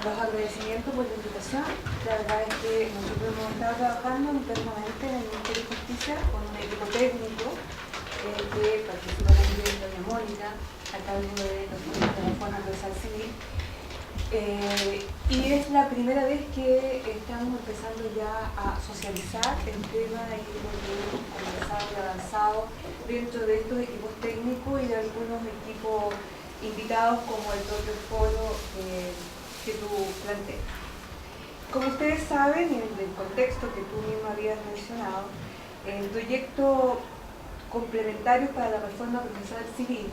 los agradecimientos por la invitación. La verdad es que nosotros hemos estado trabajando internamente en el Ministerio de Justicia con un equipo técnico que participa también doña Mónica, a cargo de los Reforma Procesal Civil. Y es la primera vez que estamos empezando ya a socializar el tema y lo que hemos conversado y avanzado dentro de estos equipos técnicos y de algunos equipos invitados como el propio foro que tú planteas. Como ustedes saben, y en el contexto que tú mismo habías mencionado, el proyecto complementario para la reforma procesal civil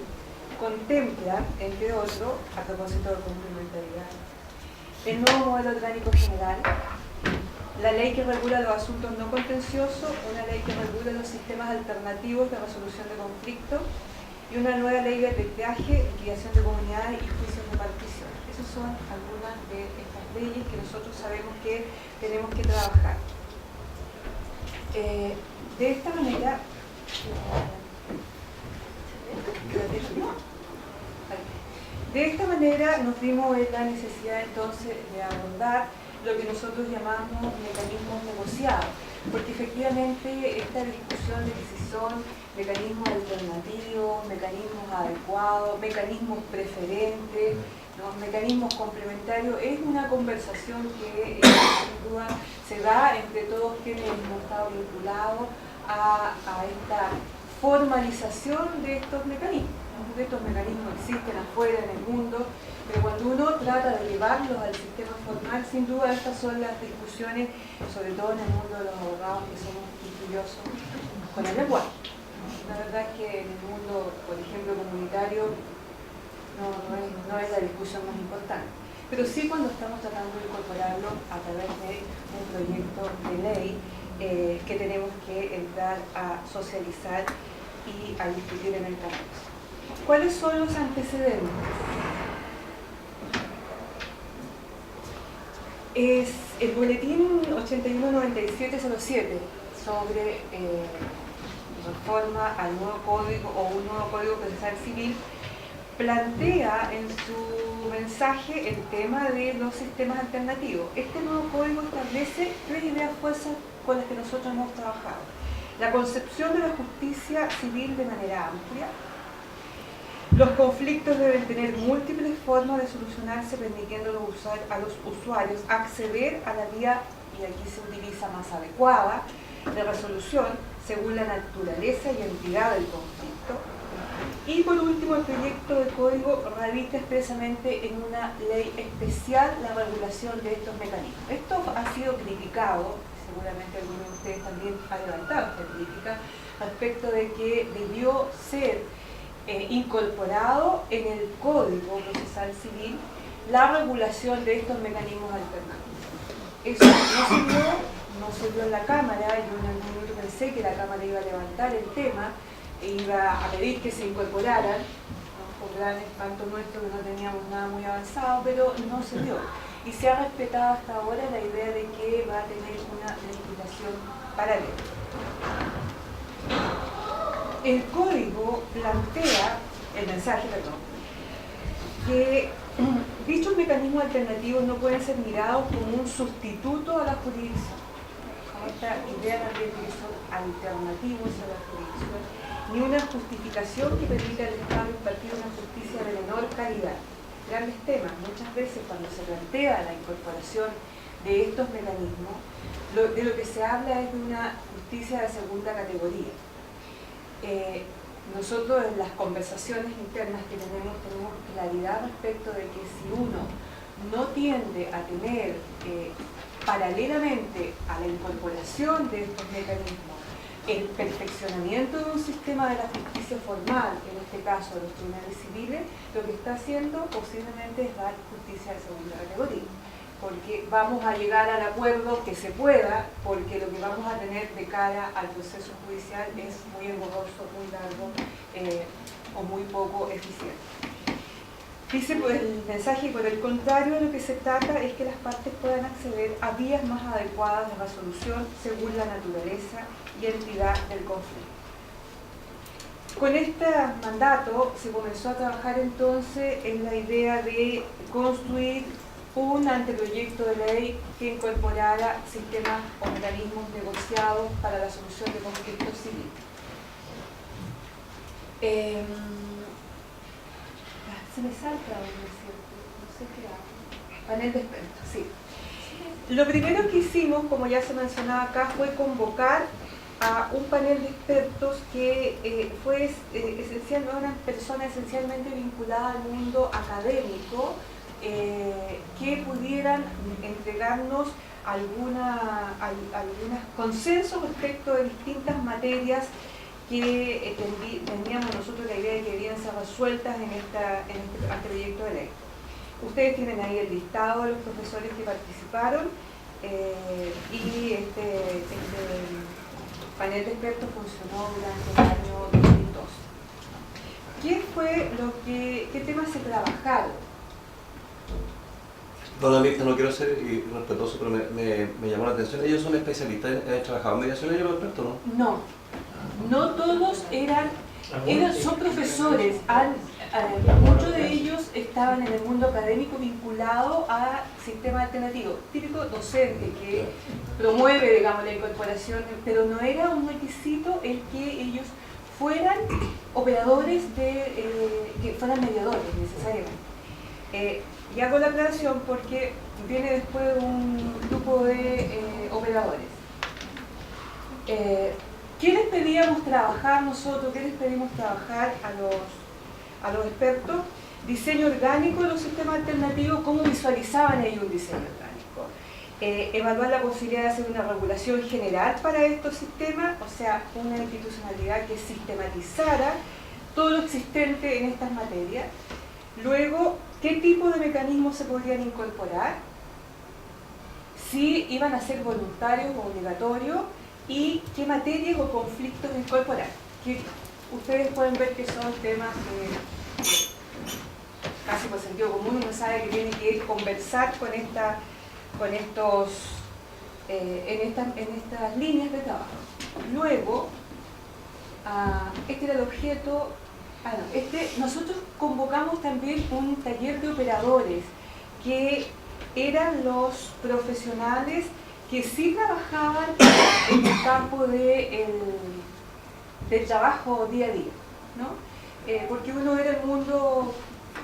contempla, entre otros, a propósito de complementariedad, el nuevo modelo orgánico general, la ley que regula los asuntos no contenciosos, una ley que regula los sistemas alternativos de resolución de conflictos y una nueva ley de arbitraje, liquidación de comunidades y juicios de partición. Esas son algunas de estas leyes que nosotros sabemos que tenemos que trabajar. De esta manera, nos vimos en la necesidad entonces de abordar lo que nosotros llamamos mecanismos negociados, porque efectivamente esta discusión de que si son mecanismos alternativos, mecanismos adecuados, mecanismos preferentes, ¿no?, mecanismos complementarios, es una conversación que sin duda se da entre todos quienes hemos estado vinculados a esta formalización de estos mecanismos. Estos mecanismos existen afuera en el mundo, pero cuando uno trata de llevarlos al sistema formal, sin duda estas son las discusiones, sobre todo en el mundo de los abogados que somos quisquillosos con el lenguaje. La verdad es que en el mundo, por ejemplo, comunitario, no es la discusión más importante, pero sí cuando estamos tratando de incorporarlo a través de un proyecto de ley que tenemos que entrar a socializar y a discutir en el Congreso. ¿Cuáles son los antecedentes? Es el boletín 819707 sobre reforma al nuevo código o un nuevo código procesal civil, plantea en su mensaje el tema de los sistemas alternativos. Este nuevo código establece tres ideas fuerzas con las que nosotros hemos trabajado. La concepción de la justicia civil de manera amplia. Los conflictos deben tener múltiples formas de solucionarse, permitiendo a los usuarios acceder a la vía, y aquí se utiliza más adecuada, de resolución según la naturaleza y entidad del conflicto. Y por último, el proyecto de código radica expresamente en una ley especial la regulación de estos mecanismos. Esto ha sido criticado, seguramente algunos de ustedes también han levantado esta crítica, respecto de que debió ser incorporado en el Código Procesal Civil la regulación de estos mecanismos alternativos. Eso no se dio en la Cámara. Yo en algún momento pensé que la Cámara iba a levantar el tema e iba a pedir que se incorporaran, ¿no?, por gran espanto nuestro que no teníamos nada muy avanzado, pero no se dio. Y se ha respetado hasta ahora la idea de que va a tener una legislación paralela. El código plantea, el mensaje, que dichos mecanismos alternativos no pueden ser mirados como un sustituto a la jurisdicción, como esta idea también de que son alternativos a la jurisdicción, ni una justificación que permita al Estado impartir una justicia de menor calidad. Grandes temas. Muchas veces cuando se plantea la incorporación de estos mecanismos, de lo que se habla es de una justicia de segunda categoría. Nosotros en las conversaciones internas que tenemos claridad respecto de que si uno no tiende a tener paralelamente a la incorporación de estos mecanismos el perfeccionamiento de un sistema de la justicia formal, en este caso de los tribunales civiles, lo que está haciendo posiblemente es dar justicia de segunda categoría, porque vamos a llegar al acuerdo que se pueda, porque lo que vamos a tener de cara al proceso judicial es muy engorroso, muy largo o muy poco eficiente. Dice pues, el mensaje, por el contrario, lo que se trata es que las partes puedan acceder a vías más adecuadas de resolución según la naturaleza y entidad del conflicto. Con este mandato se comenzó a trabajar entonces en la idea de construir un anteproyecto de ley que incorporara sistemas o mecanismos negociados para la solución de conflictos civiles. Se me salta algo, ¿cierto? No sé qué hago. Panel de expertos, sí. Lo primero que hicimos, como ya se mencionaba acá, fue convocar a un panel de expertos que eran personas esencialmente vinculadas al mundo académico, que pudieran entregarnos algunos consensos respecto de distintas materias que teníamos nosotros la idea de que debían ser resueltas en este anteproyecto de ley. Ustedes tienen ahí el listado de los profesores que participaron y este panel de expertos funcionó durante el año 2012. ¿Qué temas se trabajaron? Don Mirta, no quiero ser irrespetuoso, pero me llamó la atención. ¿Ellos son especialistas? ¿Han trabajado en mediación ellos los expertos, no? No todos son profesores. Muchos de ellos estaban en el mundo académico vinculado a sistemas alternativos, típico docente que promueve, digamos, la incorporación, pero no era un requisito el que ellos fueran operadores, que fueran mediadores necesariamente. Y hago la aclaración porque viene después un grupo de operadores. ¿Qué les pedíamos trabajar nosotros? ¿Qué les pedimos trabajar a los expertos? Diseño orgánico de los sistemas alternativos, cómo visualizaban ellos un diseño orgánico. Evaluar la posibilidad de hacer una regulación general para estos sistemas, o sea, una institucionalidad que sistematizara todo lo existente en estas materias. Luego, ¿qué tipo de mecanismos se podrían incorporar? Si iban a ser voluntarios o obligatorios, y qué materias o conflictos incorporar. Que ustedes pueden ver que son temas que casi por sentido común uno sabe que tiene que conversar en estas líneas de trabajo. Luego, este era el objeto. Nosotros convocamos también un taller de operadores que eran los profesionales que sí trabajaban en el campo del trabajo día a día, ¿no? Porque uno era el mundo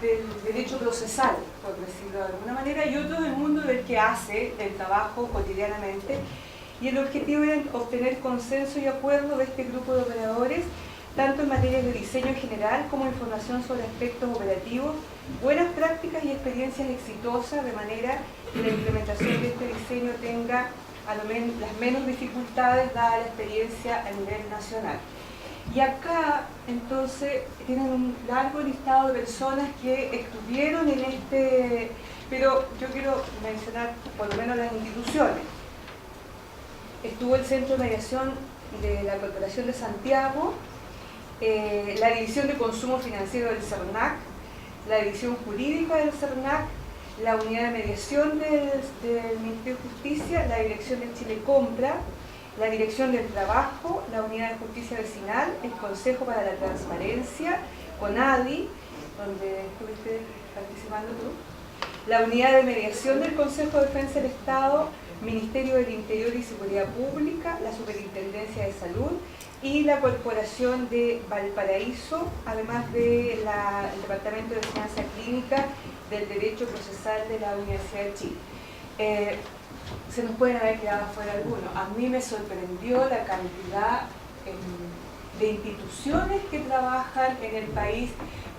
del derecho procesal, por decirlo de alguna manera, y otro del mundo del que hace el trabajo cotidianamente, y el objetivo era obtener consenso y acuerdo de este grupo de operadores, tanto en materia de diseño general como información sobre aspectos operativos, buenas prácticas y experiencias exitosas, de manera que la implementación de este diseño tenga las menos dificultades dada la experiencia a nivel nacional. Y acá, entonces, tienen un largo listado de personas que estuvieron en pero yo quiero mencionar por lo menos las instituciones. Estuvo el Centro de Mediación de la Corporación de Santiago, la División de Consumo Financiero del CERNAC, la División Jurídica del CERNAC, la Unidad de Mediación del Ministerio de Justicia, la Dirección de Chile Compra, la Dirección del Trabajo, la Unidad de Justicia Vecinal, el Consejo para la Transparencia, CONADI, donde estuviste participando tú, la Unidad de Mediación del Consejo de Defensa del Estado, Ministerio del Interior y Seguridad Pública, la Superintendencia de Salud y la Corporación de Valparaíso, además del Departamento de Enseñanza Clínica del Derecho Procesal de la Universidad de Chile. Se nos pueden haber quedado afuera algunos. A mí me sorprendió la cantidad de instituciones que trabajan en el país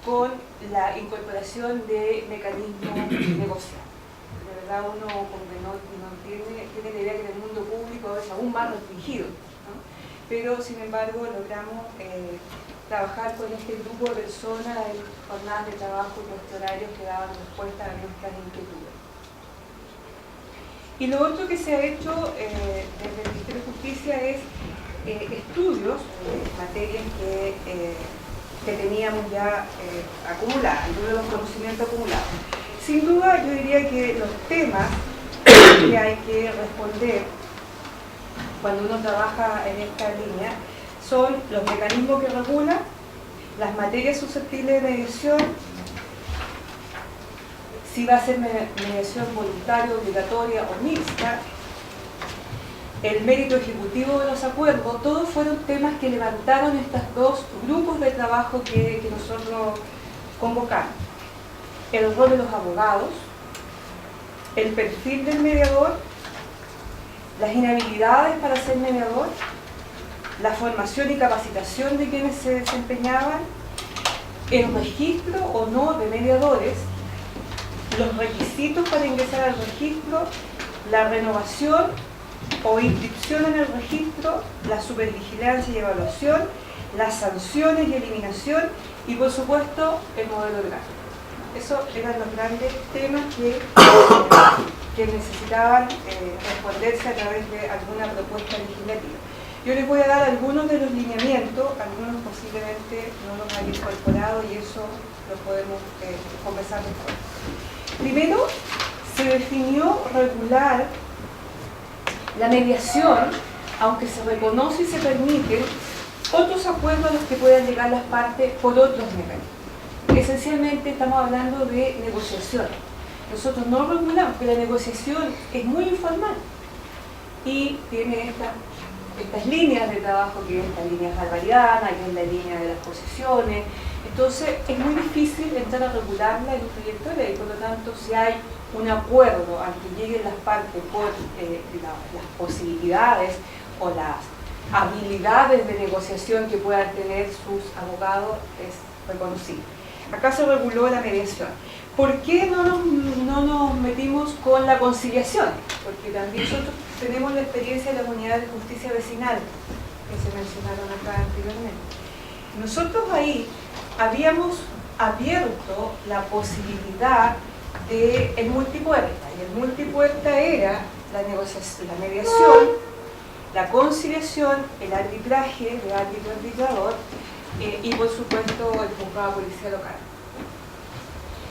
con la incorporación de mecanismos negociados. De verdad uno como que no tiene la idea que en el mundo público es aún más restringido, ¿no? Pero sin embargo logramos trabajar con este grupo de personas en jornadas de trabajo y nuestros horarios que daban respuesta a nuestras inquietudes. Y lo otro que se ha hecho desde el Ministerio de Justicia es estudios, materias que teníamos ya acumuladas, los conocimientos acumulados. Sin duda yo diría que los temas que hay que responder cuando uno trabaja en esta línea son los mecanismos que regulan, las materias susceptibles de mediación, si va a ser mediación voluntaria, obligatoria o mixta, el mérito ejecutivo de los acuerdos, todos fueron temas que levantaron estos dos grupos de trabajo que nosotros convocamos. El rol de los abogados, el perfil del mediador, las inhabilidades para ser mediador, la formación y capacitación de quienes se desempeñaban, el registro o no de mediadores, los requisitos para ingresar al registro, la renovación o inscripción en el registro, la supervigilancia y evaluación, las sanciones y eliminación y por supuesto el modelo gráfico. Esos eran los grandes temas que necesitaban responderse a través de alguna propuesta legislativa. Yo les voy a dar algunos de los lineamientos, algunos posiblemente no los hayan incorporado y eso lo podemos conversar después. Primero, se definió regular la mediación, aunque se reconoce y se permiten otros acuerdos a los que puedan llegar las partes por otros mecanismos. Esencialmente estamos hablando de negociación. Nosotros no regulamos, que la negociación es muy informal y tiene estas líneas de trabajo, que es la línea salvariana, que es la línea de las posiciones. Entonces es muy difícil entrar a regularla en un proyecto de ley, por lo tanto si hay un acuerdo al que lleguen las partes por las posibilidades o las habilidades de negociación que puedan tener sus abogados es reconocible. Acá se reguló la mediación. ¿Por qué no nos metimos con la conciliación? Porque también nosotros tenemos la experiencia de las unidades de justicia vecinal que se mencionaron acá anteriormente. Nosotros ahí habíamos abierto la posibilidad del multipuerta, y el multipuerta era la negociación, la mediación, la conciliación, el arbitraje de árbitro arbitrador y por supuesto el juzgado de policía local.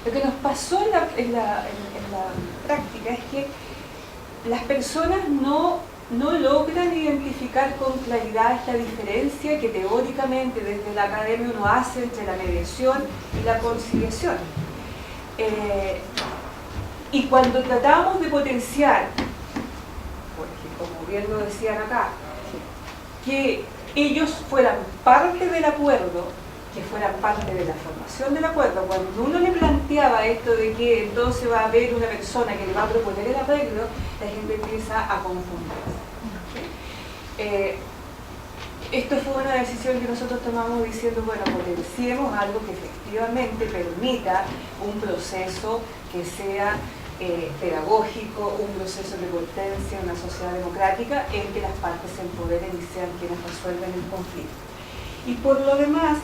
Lo que nos pasó en la práctica es que las personas no logran identificar con claridad esta diferencia que teóricamente desde la academia uno hace entre la mediación y la conciliación. Y cuando tratamos de potenciar, porque como bien lo decían acá, que ellos fueran parte del acuerdo, que fueran parte de la formación del acuerdo, cuando uno le planteaba esto de que entonces va a haber una persona que le va a proponer el arreglo, la gente empieza a confundirse. Esto fue una decisión que nosotros tomamos diciendo, bueno, potenciemos algo que efectivamente permita un proceso que sea pedagógico, un proceso que potencie una sociedad democrática en que las partes se empoderen y sean quienes resuelven el conflicto. Y por lo demás,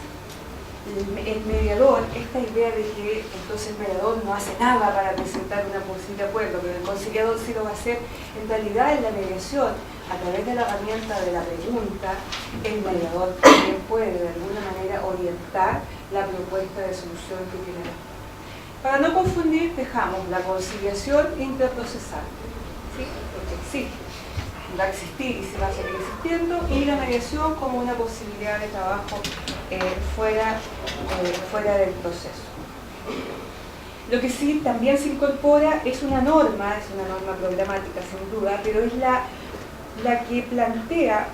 el mediador, esta idea de que entonces el mediador no hace nada para presentar una posible acuerdo, pero el conciliador sí lo va a hacer, en realidad en la mediación, a través de la herramienta de la pregunta, el mediador también puede de alguna manera orientar la propuesta de solución que tiene la parte. Para no confundir, dejamos la conciliación interprocesal, ¿sí? Porque existe, va a existir y se va a seguir existiendo, y la mediación como una posibilidad de trabajo fuera del proceso. Lo que sí también se incorpora es una norma programática sin duda, pero es la que plantea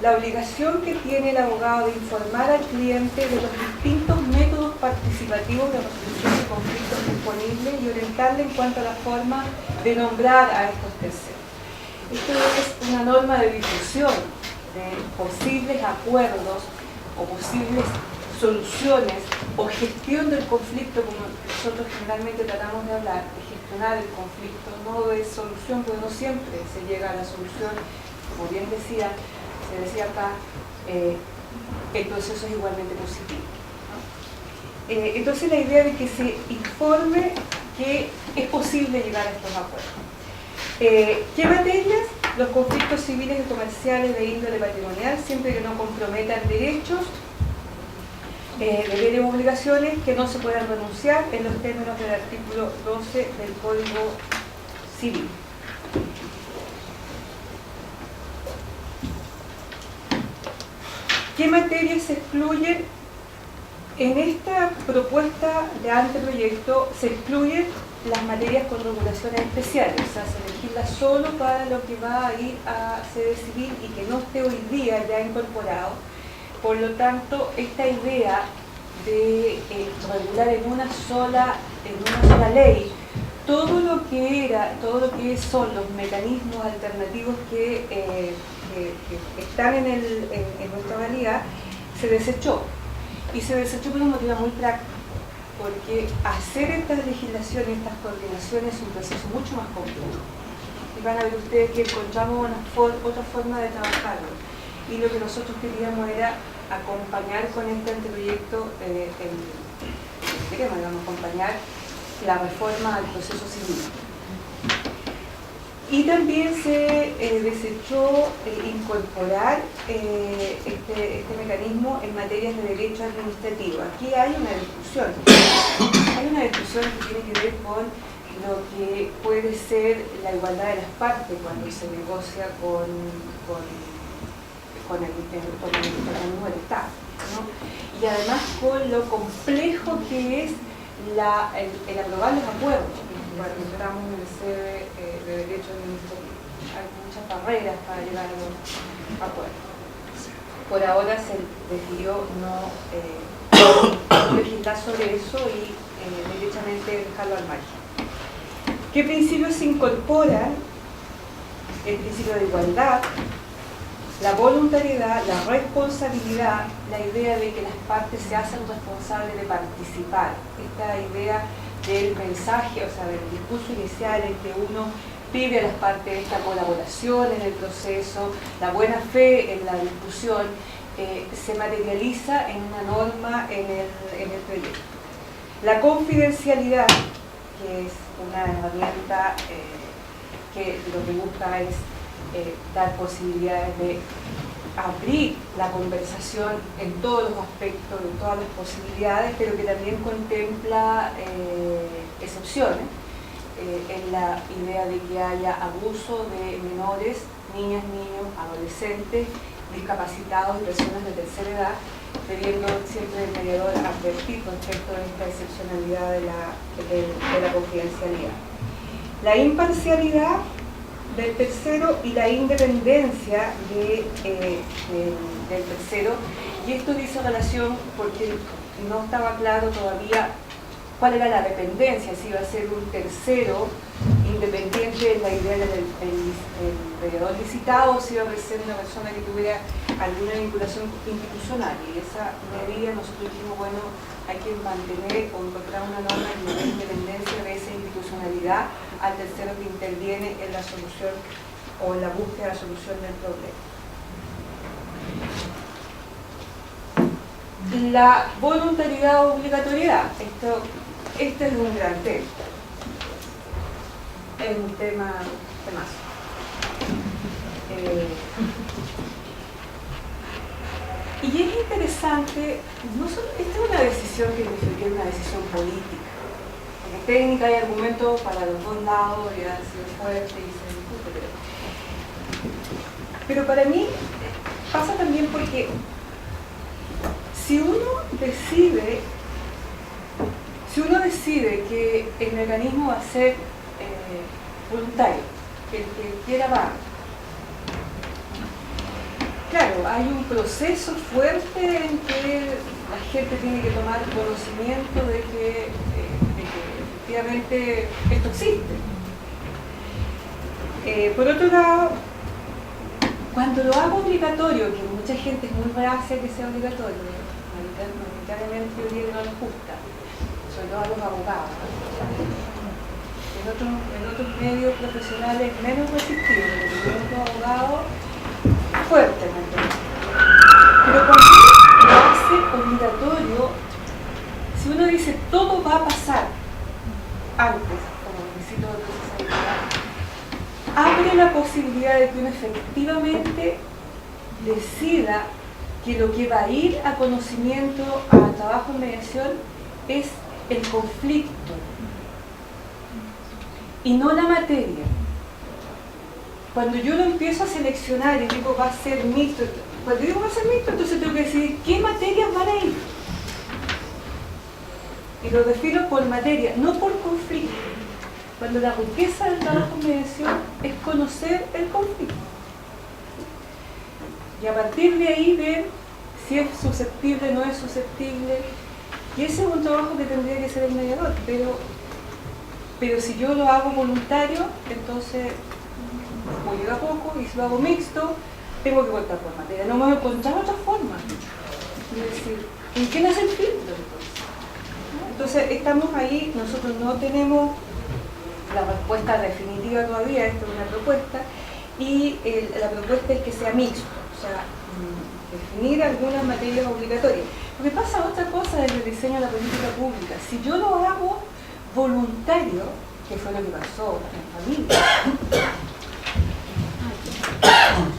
la obligación que tiene el abogado de informar al cliente de los distintos métodos participativos de resolución de conflictos disponibles y orientarle en cuanto a la forma de nombrar a estos terceros. Esto es una norma de difusión de posibles acuerdos o posibles soluciones o gestión del conflicto, como nosotros generalmente tratamos de hablar, de gestionar el conflicto, no de solución, porque no siempre se llega a la solución. Como bien se decía acá, el proceso es igualmente positivo, ¿no? Entonces la idea de que se informe que es posible llegar a estos acuerdos. ¿Qué materias? Los conflictos civiles y comerciales de índole patrimonial, siempre que no comprometan derechos, deberes u obligaciones que no se puedan renunciar en los términos del artículo 12 del Código Civil. ¿Qué materias se excluyen? En esta propuesta de anteproyecto se excluyen las materias con regulaciones especiales, o sea, se legisla solo para lo que va a ir a sede civil y que no esté hoy día ya incorporado. Por lo tanto, esta idea de regular en una sola ley todo lo que son los mecanismos alternativos que están en nuestra realidad, se desechó. Y se desechó por un motivo muy práctico, porque hacer estas legislaciones, estas coordinaciones es un proceso mucho más complejo. Y van a ver ustedes que encontramos otra forma de trabajarlo. Y lo que nosotros queríamos era acompañar con este anteproyecto, acompañar la reforma del proceso civil. Y también se desechó incorporar este mecanismo en materias de derecho administrativo. Aquí hay una discusión. Hay una discusión que tiene que ver con lo que puede ser la igualdad de las partes cuando se negocia con el organismo del Estado, ¿no? Y además con lo complejo que es el aprobar los acuerdos cuando entramos en el sede de derecho administrativo. Hay muchas barreras para llegar a los acuerdos. Por ahora se decidió no legislar sobre eso y derechamente dejarlo al margen. ¿Qué principios se incorporan? El principio de igualdad, la voluntariedad, la responsabilidad, la idea de que las partes se hacen responsables de participar, esta idea del mensaje, o sea, del discurso inicial en que uno pide a las partes esta colaboración en el proceso, la buena fe en la discusión, se materializa en una norma en el proyecto. La confidencialidad, que es una herramienta que lo que busca es dar posibilidades de abrir la conversación en todos los aspectos, en todas las posibilidades, pero que también contempla excepciones en la idea de que haya abuso de menores, niñas, niños, adolescentes, discapacitados y personas de tercera edad, debiendo siempre el mediador advertir respecto a esta excepcionalidad de la confidencialidad. La imparcialidad del tercero y la independencia del tercero, y esto dice relación porque no estaba claro todavía cuál era la dependencia, si iba a ser un tercero independiente en la idea del mediador licitado o si iba a ser una persona que tuviera alguna vinculación institucional. Y esa medida nosotros dijimos, bueno, hay que mantener o encontrar una norma que dé independencia de esa institucionalidad al tercero que interviene en la solución o en la búsqueda de la solución del problema. La voluntariedad o obligatoriedad, este es un gran tema. Es un temazo. Y es interesante, no solo, esta es una decisión que es una decisión política, porque técnica hay argumentos para los dos lados, y ha sido fuerte y se discute, pero para mí pasa también porque si uno decide que el mecanismo va a ser voluntario, que el que quiera va. Claro, hay un proceso fuerte en que la gente tiene que tomar conocimiento de que efectivamente esto existe. Por otro lado, cuando lo hago obligatorio, que mucha gente es muy reacia que sea obligatorio, mayoritariamente yo digo que no les gusta, sobre todo a los abogados. En otros medios profesionales menos resistidos, porque los abogados fuertemente. Pero cuando uno lo hace obligatorio, si uno dice todo va a pasar antes, como requisito de procesabilidad, abre la posibilidad de que uno efectivamente decida que lo que va a ir a conocimiento, a trabajo en mediación, es el conflicto y no la materia. Cuando yo lo empiezo a seleccionar y digo va a ser mixto, cuando digo va a ser mixto, entonces tengo que decidir qué materias van a ir. Y lo defino por materia, no por conflicto. Cuando la riqueza del trabajo en mediación es conocer el conflicto. Y a partir de ahí ver si es susceptible, no es susceptible. Y ese es un trabajo que tendría que ser el mediador, pero si yo lo hago voluntario, entonces voy a poco, y si lo hago mixto, tengo que cortar por materia. No me voy a encontrar otra forma. Es decir, ¿en qué nace el filtro entonces? Entonces estamos ahí, nosotros no tenemos la respuesta definitiva todavía, esto es una propuesta, y la propuesta es que sea mixto, o sea, definir algunas materias obligatorias. Porque pasa otra cosa desde el diseño de la política pública. Si yo lo hago voluntario, que fue lo que pasó en familia,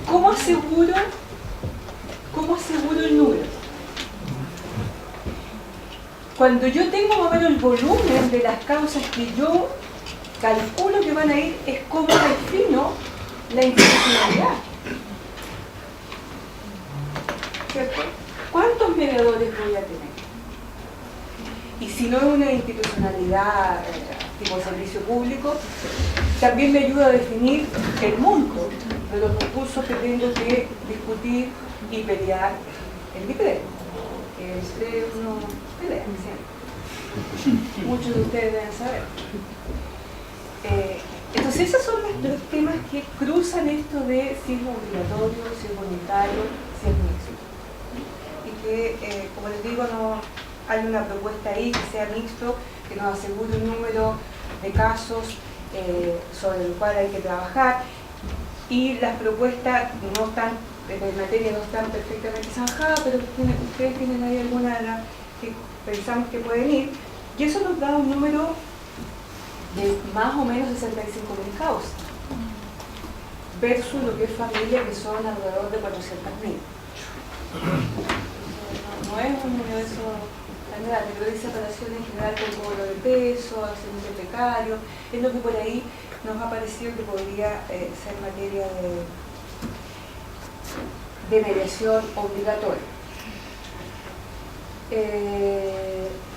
¿cómo aseguro el número? Cuando yo tengo más o menos el volumen de las causas que yo calculo que van a ir, es cómo defino la institucionalidad. ¿Cierto? ¿Cuántos mediadores voy a tener? Y si no es una institucionalidad tipo servicio público, también me ayuda a definir el monto de los recursos que tengo que discutir y pelear en mi pleno. Que uno pelea siempre. Muchos de ustedes deben saber. Entonces esos son los temas que cruzan esto de si es obligatorio, si es voluntario, si es mixto. Y que, como les digo, no hay una propuesta ahí que sea mixto, que nos asegure un número de casos sobre el cual hay que trabajar, y las propuestas no están, en materia no están perfectamente zanjadas, pero ustedes tienen ahí alguna de las que pensamos que pueden ir, y eso nos da un número de más o menos 65.000 causas, versus lo que es familia, que son alrededor de 400.000. No es un universo tan grande, pero hay separación en general con cobro de peso, acciones de precario, es lo que por ahí nos ha parecido que podría ser materia de mediación obligatoria.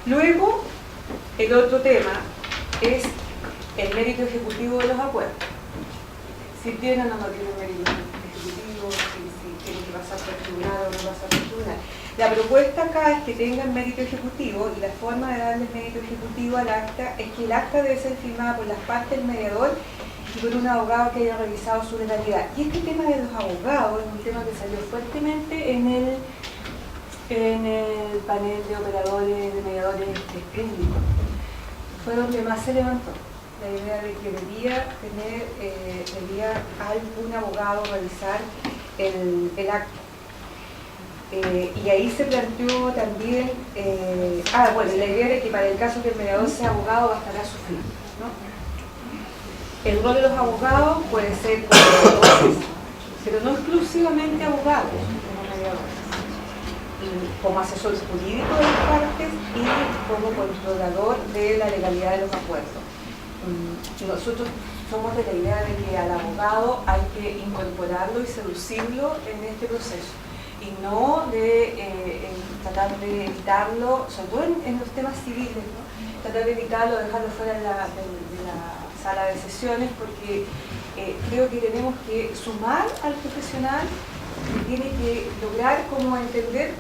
Luego, el otro tema es el mérito ejecutivo de los acuerdos. Si tienen o no tienen mérito ejecutivo, si tienen que pasar por el tribunal o no pasar por el tribunal. La propuesta acá es que tengan mérito ejecutivo, y la forma de darles mérito ejecutivo al acta es que el acta debe ser firmada por las partes del mediador y por un abogado que haya revisado su legalidad. Y este tema de los abogados es un tema que salió fuertemente en el panel de operadores, de mediadores públicos. Fue donde más se levantó la idea de que debía algún abogado revisar el acta. Y ahí se planteó también, la idea de que para el caso que el mediador sea abogado bastará su firma, ¿no? El rol de los abogados puede ser como mediadores, pero no exclusivamente abogados como mediadores, y como asesor jurídico de las partes y como controlador de la legalidad de los acuerdos. Nosotros somos de la idea de que al abogado hay que incorporarlo y seducirlo en este proceso, y no de tratar de evitarlo, sobre todo en los temas civiles, ¿no? Tratar de evitarlo, dejarlo fuera de la sala de sesiones, porque creo que tenemos que sumar al profesional que tiene que lograr como entender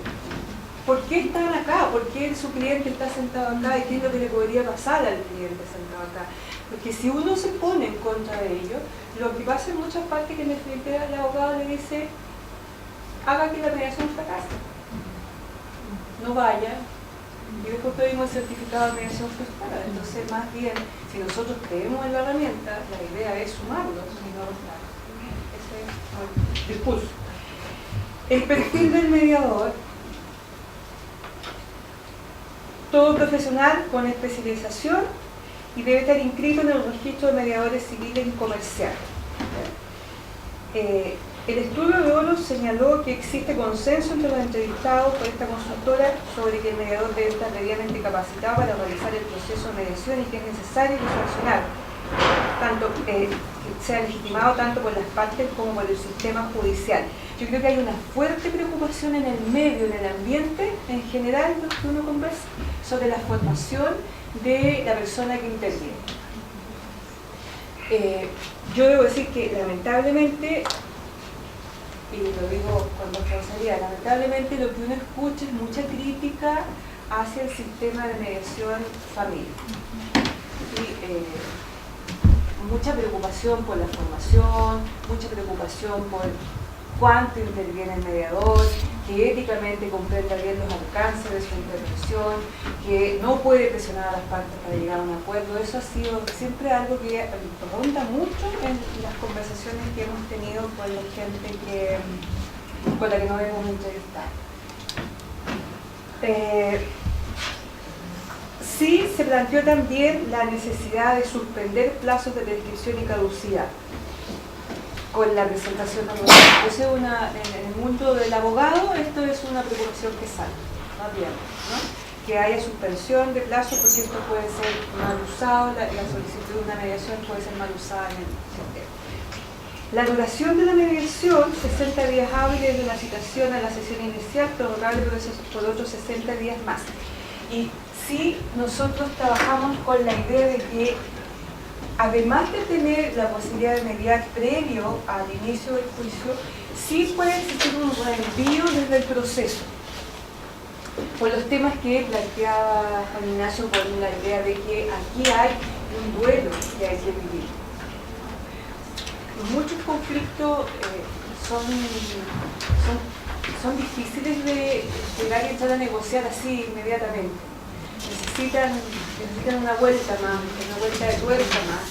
por qué están acá, por qué su cliente está sentado acá y qué es lo que le podría pasar al cliente sentado acá. Porque si uno se pone en contra de ellos, lo que pasa en muchas partes es que en el frente el abogado le dice: haga que la mediación fracase, no vaya, y después pedimos el certificado de mediación frustrada. Entonces, más bien, si nosotros creemos en la herramienta, la idea es sumarlos y no restarlos. Ese es el discurso. El perfil del mediador: todo profesional con especialización y debe estar inscrito en el registro de mediadores civiles y comerciales. El estudio de OLO señaló que existe consenso entre los entrevistados por esta consultora sobre que el mediador debe estar debidamente capacitado para realizar el proceso de mediación y que es necesario que sancionar, que sea legitimado tanto por las partes como por el sistema judicial. Yo creo que hay una fuerte preocupación en el medio, en el ambiente, en general, lo que uno conversa, sobre la formación de la persona que interviene. Yo debo decir que lamentablemente, y lo digo con responsabilidad, lamentablemente lo que uno escucha es mucha crítica hacia el sistema de mediación familiar. Y mucha preocupación por la formación, mucha preocupación por cuánto interviene el mediador, que éticamente comprenda bien los alcances de su intervención, que no puede presionar a las partes para llegar a un acuerdo. Eso ha sido siempre algo que ronda mucho en las conversaciones que hemos tenido con la gente con la que nos hemos entrevistado. Sí se planteó también la necesidad de suspender plazos de prescripción y caducidad con la presentación de entonces en el mundo del abogado esto es una preocupación que sale, más bien, ¿no? Que haya suspensión de plazos porque esto puede ser mal usado, la solicitud de una mediación puede ser mal usada en el sistema. La duración de la mediación, 60 días hábiles de la citación a la sesión inicial, prorrogable por otros 60 días más. Y sí, nosotros trabajamos con la idea de que además de tener la posibilidad de mediar previo al inicio del juicio, sí puede existir un reenvío desde el proceso. Por los temas que planteaba Juan Ignacio, por la idea de que aquí hay un duelo que hay que vivir. Muchos conflictos son difíciles de llegar y entrar a negociar así inmediatamente. Necesitan una vuelta más, una vuelta de tuerca más.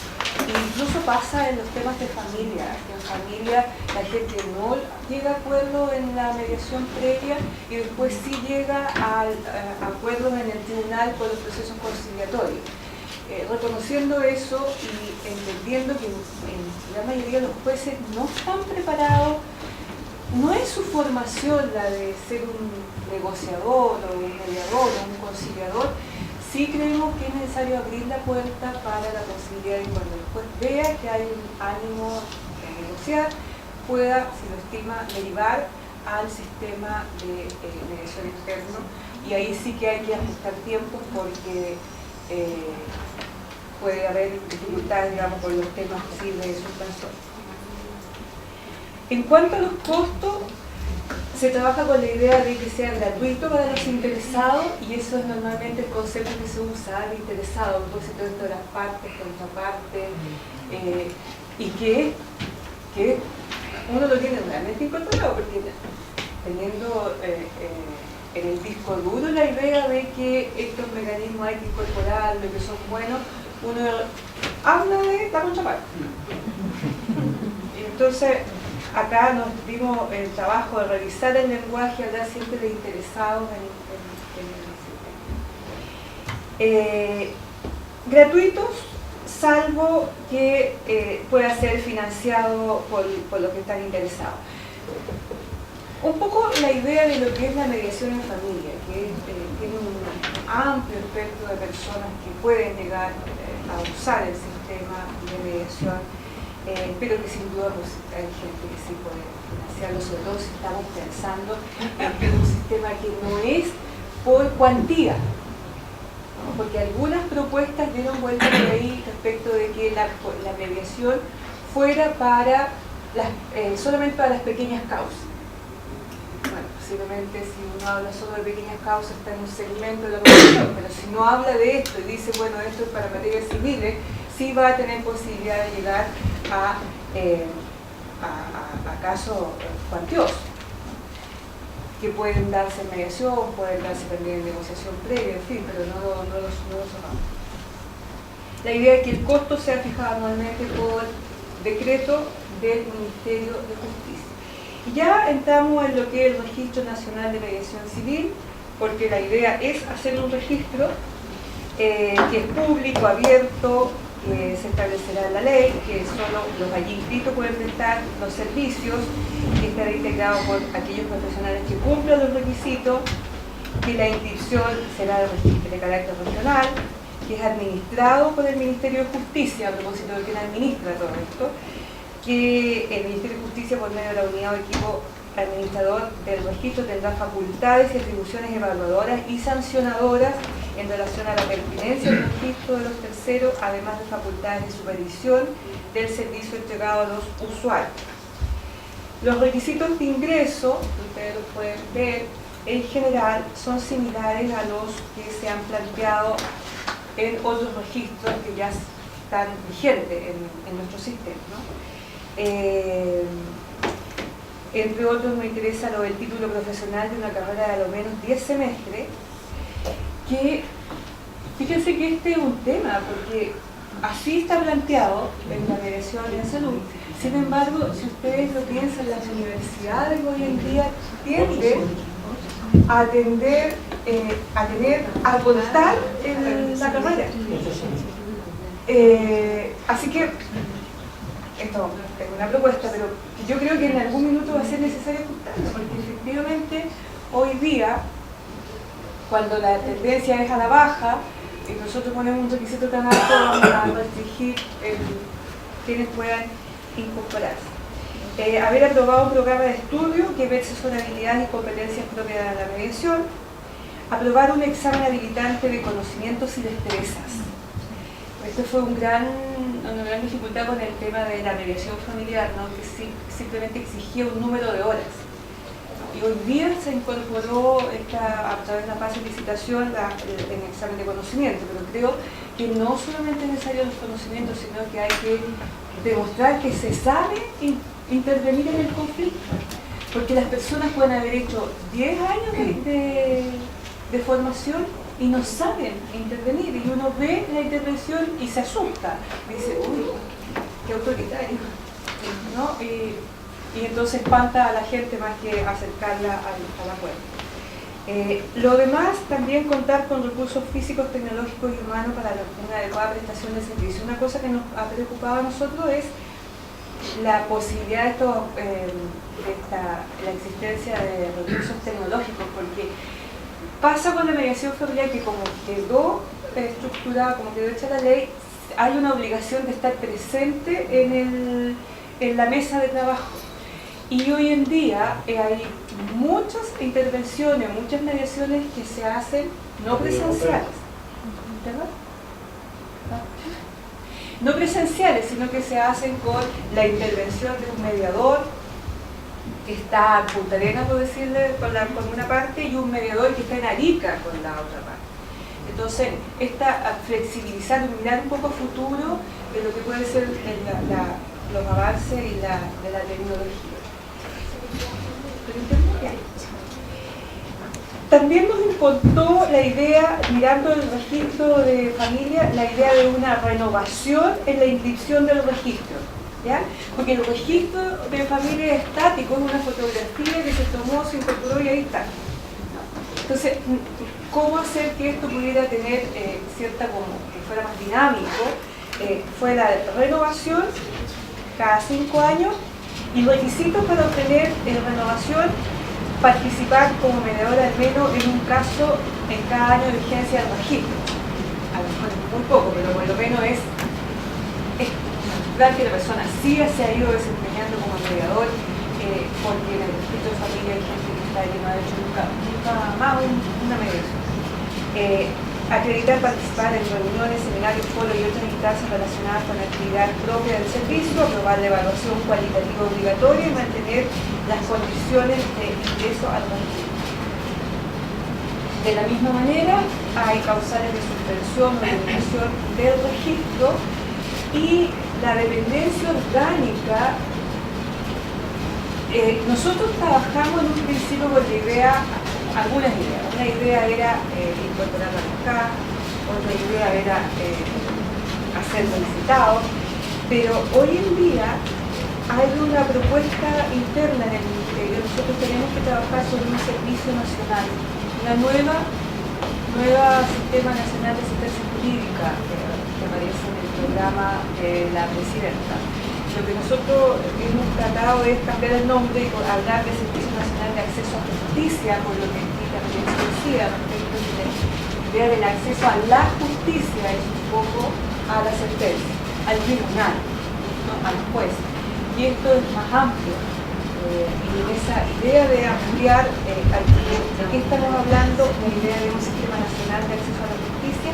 E incluso pasa en los temas de familia, que en familia la gente no llega a acuerdo en la mediación previa y después sí llega a acuerdos en el tribunal por los procesos conciliatorios. Reconociendo eso y entendiendo que en la mayoría de los jueces no están preparados, no es su formación la de ser un negociador o un mediador o un conciliador, sí creemos que es necesario abrir la puerta para la posibilidad de cuando el juez vea que hay un ánimo de negociar, pueda, si lo estima, derivar al sistema de mediación externo y ahí sí que hay que ajustar tiempos porque puede haber dificultades, digamos, por los temas posibles de suspensión. En cuanto a los costos, se trabaja con la idea de que sea gratuito para los interesados y eso es normalmente el concepto que se usa, el interesado, por supuesto dentro de las partes, contrapartes, y que uno lo tiene realmente incorporado, porque teniendo en el disco duro la idea de que estos mecanismos hay que incorporarlos, que son buenos, uno habla de la contraparte. Entonces, acá nos dimos el trabajo de revisar el lenguaje, hablar siempre de interesados en el sistema. Gratuitos, salvo que pueda ser financiado por los que están interesados. Un poco la idea de lo que es la mediación en familia, que tiene un amplio espectro de personas que pueden llegar a usar el sistema de mediación, pero que sin duda pues, hay gente que sí puede financiarlo, sobre todo si estamos pensando en que es un sistema que no es por cuantía, ¿no? Porque algunas propuestas dieron vuelta por ahí respecto de que la mediación fuera para solamente para las pequeñas causas. Bueno, posiblemente si uno habla solo de pequeñas causas está en un segmento de la mediación, pero si no habla de esto y dice, bueno, esto es para materias civiles, sí va a tener posibilidad de llegar a casos cuantiosos, que pueden darse en mediación, pueden darse también en negociación previa, en fin, pero no los cerramos. La idea es que el costo sea fijado anualmente por decreto del Ministerio de Justicia. Y ya entramos en lo que es el Registro Nacional de Mediación Civil, porque la idea es hacer un registro que es público, abierto, que se establecerá en la ley, que solo los allí inscritos pueden prestar los servicios, que estará integrado por aquellos profesionales que cumplan los requisitos, que la inscripción será de carácter regional, que es administrado por el Ministerio de Justicia, a propósito de quién administra todo esto, que el Ministerio de Justicia, por medio de la unidad o equipo administrador del registro, tendrá facultades y atribuciones evaluadoras y sancionadoras en relación a la pertinencia del registro de los terceros, además de facultades de supervisión del servicio entregado a los usuarios. Los requisitos de ingreso, que ustedes los pueden ver, en general son similares a los que se han planteado en otros registros que ya están vigentes en nuestro sistema, ¿no? Entre otros me interesa lo del título profesional de una carrera de a lo menos 10 semestres, que fíjense que este es un tema, porque así está planteado en la mediación en salud. Sin embargo, si ustedes lo piensan, las universidades hoy en día tienden a contar la carrera. Así que esto es una propuesta, pero yo creo que en algún minuto va a ser necesario ajustarlo, porque efectivamente hoy día, cuando la tendencia es a la baja y nosotros ponemos un requisito tan alto, vamos a restringir quienes puedan incorporarse. Haber aprobado un programa de estudio que verse sobre habilidades y competencias propias de la mediación, aprobar un examen habilitante de conocimientos y destrezas. Esto fue una gran dificultad con el tema de la mediación familiar, ¿no? Que simplemente exigía un número de horas. Y hoy día se incorporó a través de una fase de licitación el examen de conocimiento, pero creo que no solamente es necesario los conocimientos, sino que hay que demostrar que se sabe intervenir en el conflicto, porque las personas pueden haber hecho 10 años de formación y no saben intervenir, y uno ve la intervención y se asusta, dice, uy, qué autoritario, ¿no? Y entonces espanta a la gente más que acercarla a la puerta. Lo demás, también contar con recursos físicos, tecnológicos y humanos para una adecuada prestación de servicio. Una cosa que nos ha preocupado a nosotros es la posibilidad de la existencia de recursos tecnológicos, porque pasa con la mediación familiar que como quedó estructurada, como quedó hecha la ley, hay una obligación de estar presente en la mesa de trabajo. Y hoy en día hay muchas intervenciones, muchas mediaciones que se hacen no presenciales, ¿verdad? No presenciales, sino que se hacen con la intervención de un mediador que está en Punta Arenas, por decirle, con una parte, y un mediador que está en Arica con la otra parte. Entonces, flexibilizar, mirar un poco a futuro de lo que puede ser los avances y de la tecnología. También nos importó la idea, mirando el registro de familia, la idea de una renovación en la inscripción del registro, ¿ya? Porque el registro de familia es estático, es una fotografía que se tomó, se incorporó y ahí está. Entonces, ¿cómo hacer que esto pudiera tener que fuera más dinámico? Fue la renovación cada 5 años y requisitos para obtener renovación: participar como mediador al menos en un caso en cada año de vigencia del registro. A lo mejor es muy poco, pero por lo menos es demostrar que la persona sí se ha ido desempeñando como mediador, porque en el registro de familia hay gente que no ha hecho nunca más una mediación. Acreditar, participar en reuniones, seminarios, foros y otras instancias relacionadas con la actividad propia del servicio, aprobar la evaluación cualitativa obligatoria y mantener las condiciones de ingreso al registro. De la misma manera, hay causales de suspensión o eliminación del registro, y la dependencia orgánica. Nosotros trabajamos en un principio con la idea, algunas ideas. Una idea era incorporar a los CAS, otra idea era hacer solicitados, pero hoy en día hay una propuesta interna en el Ministerio. Nosotros tenemos que trabajar sobre un servicio nacional, una nueva Sistema Nacional de Asistencia Jurídica que aparece en el programa de la Presidenta. Lo que nosotros hemos tratado es cambiar el nombre y hablar de Servicio Nacional de Acceso a Justicia, por lo que implica la decía respecto de la idea del acceso a la justicia, es un poco a la sentencia, al tribunal, ¿no? Al juez. Y esto es más amplio. Y en esa idea de ampliar, ¿de qué estamos hablando? La idea de un sistema nacional de acceso a la justicia.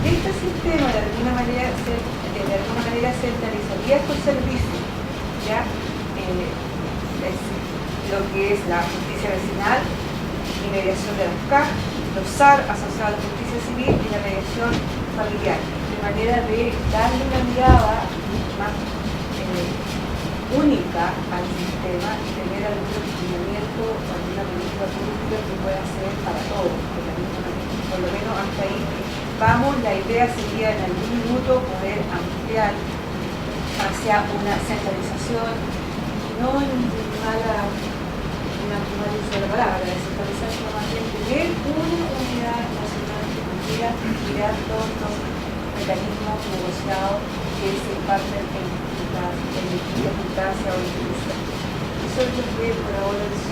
Este sistema de alguna manera centralizaría estos servicios, ¿ya? Lo que es la justicia vecinal y mediación de los CAC, los SAR asociados a la justicia civil y la mediación familiar, de manera de darle una mirada más única al sistema y tener algún lineamiento o alguna política pública que pueda ser para todos, de la misma manera. Por lo menos hasta ahí vamos. La idea sería en algún minuto poder ampliar hacia una centralización, no en mala uso de la palabra, descentralización, más bien tener una unidad nacional que pudiera mirar todos los mecanismos negociados que se imparten en la democracia o institución. Eso es lo que por ahora es